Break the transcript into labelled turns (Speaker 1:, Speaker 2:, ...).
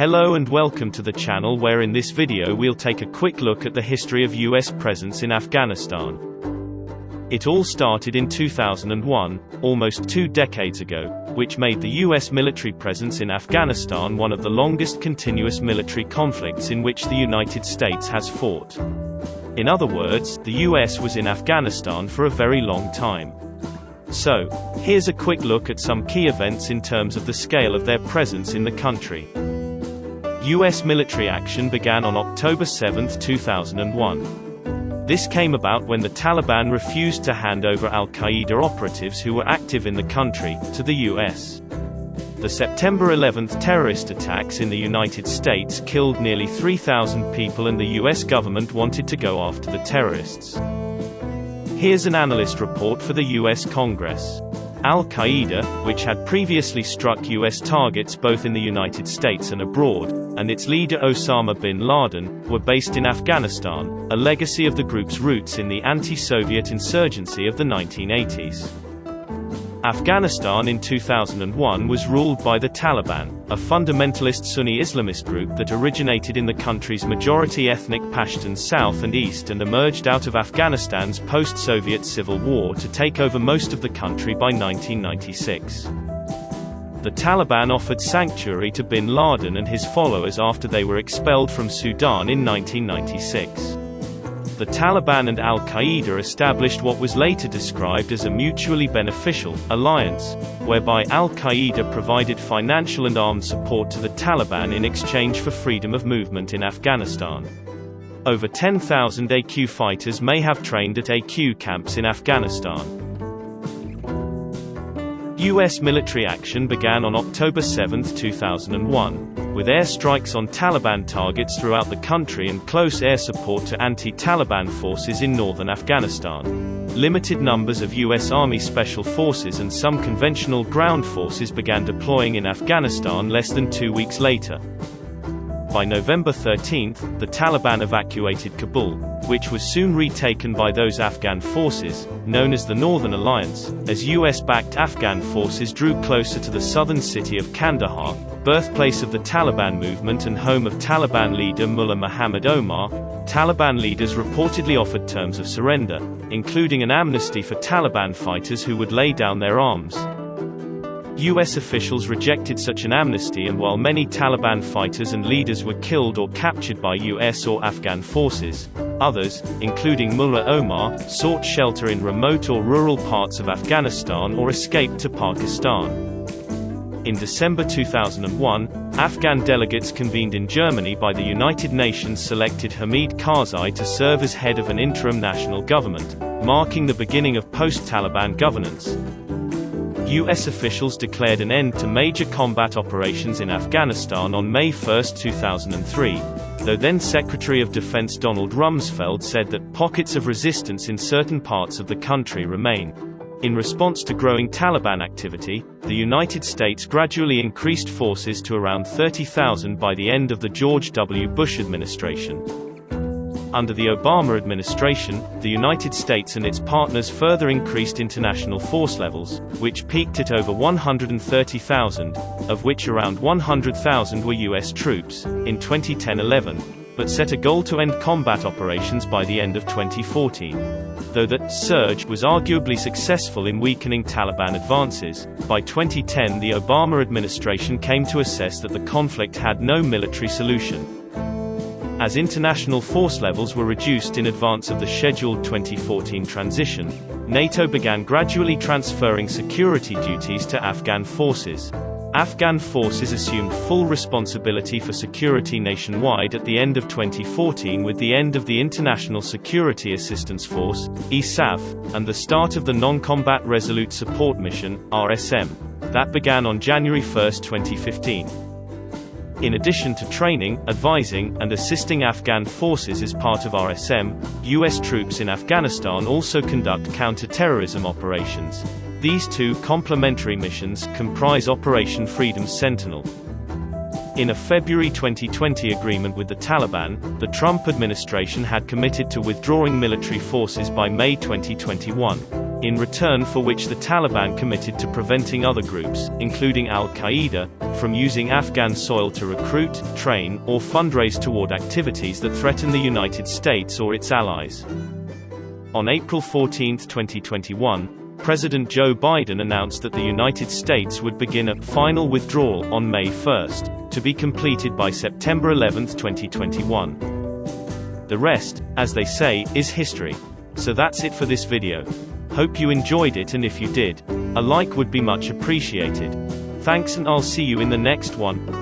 Speaker 1: Hello and welcome to the channel where in this video we'll take a quick look at the history of US presence in Afghanistan. It all started in 2001, almost 2 decades ago, which made the US military presence in Afghanistan one of the longest continuous military conflicts in which the United States has fought. In other words, the US was in Afghanistan for a very long time. So, here's a quick look at some key events in terms of the scale of their presence in the country. US military action began on October 7, 2001. This came about when the Taliban refused to hand over al-Qaeda operatives who were active in the country to the US. The September 11 terrorist attacks in the United States killed nearly 3,000 people, and the US government wanted to go after the terrorists. Here's an analyst report for the US Congress. Al-Qaeda, which had previously struck US targets both in the United States and abroad, and its leader Osama bin Laden, were based in Afghanistan, a legacy of the group's roots in the anti-Soviet insurgency of the 1980s. Afghanistan in 2001 was ruled by the Taliban, a fundamentalist Sunni Islamist group that originated in the country's majority ethnic Pashtun south and east and emerged out of Afghanistan's post-Soviet civil war to take over most of the country by 1996. The Taliban offered sanctuary to bin Laden and his followers after they were expelled from Sudan in 1996. The Taliban and al-Qaeda established what was later described as a mutually beneficial alliance, whereby al-Qaeda provided financial and armed support to the Taliban in exchange for freedom of movement in Afghanistan. Over 10,000 AQ fighters may have trained at AQ camps in Afghanistan. US military action began on October 7, 2001, with airstrikes on Taliban targets throughout the country and close air support to anti-Taliban forces in northern Afghanistan. Limited numbers of US Army Special Forces and some conventional ground forces began deploying in Afghanistan less than 2 weeks later. By November 13, the Taliban evacuated Kabul, which was soon retaken by those Afghan forces, known as the Northern Alliance, as US-backed Afghan forces drew closer to the southern city of Kandahar, birthplace of the Taliban movement and home of Taliban leader Mullah Muhammad Omar. Taliban leaders reportedly offered terms of surrender, including an amnesty for Taliban fighters who would lay down their arms. US officials rejected such an amnesty, and while many Taliban fighters and leaders were killed or captured by US or Afghan forces, others, including Mullah Omar, sought shelter in remote or rural parts of Afghanistan or escaped to Pakistan. In December 2001, Afghan delegates convened in Germany by the United Nations selected Hamid Karzai to serve as head of an interim national government, marking the beginning of post-Taliban governance. US officials declared an end to major combat operations in Afghanistan on May 1, 2003, though then Secretary of Defense Donald Rumsfeld said that pockets of resistance in certain parts of the country remain. In response to growing Taliban activity, the United States gradually increased forces to around 30,000 by the end of the George W. Bush administration. Under the Obama administration, the United States and its partners further increased international force levels, which peaked at over 130,000, of which around 100,000 were US troops, in 2010-11, but set a goal to end combat operations by the end of 2014. Though that surge was arguably successful in weakening Taliban advances, by 2010 the Obama administration came to assess that the conflict had no military solution. As international force levels were reduced in advance of the scheduled 2014 transition, NATO began gradually transferring security duties to Afghan forces. Afghan forces assumed full responsibility for security nationwide at the end of 2014 with the end of the International Security Assistance Force, ISAF, and the start of the Non-Combat Resolute Support Mission, RSM. That began on January 1, 2015. In addition to training, advising, and assisting Afghan forces as part of RSM, US troops in Afghanistan also conduct counter-terrorism operations. These two complementary missions comprise Operation Freedom Sentinel. In a February 2020 agreement with the Taliban, the Trump administration had committed to withdrawing military forces by May 2021. in return for which the Taliban committed to preventing other groups, including al-Qaeda, from using Afghan soil to recruit, train, or fundraise toward activities that threaten the United States or its allies. On April 14, 2021, President Joe Biden announced that the United States would begin a final withdrawal on May 1, to be completed by September 11, 2021. The rest, as they say, is history. So that's it for this video. Hope you enjoyed it, and if you did, a like would be much appreciated. Thanks, and I'll see you in the next one.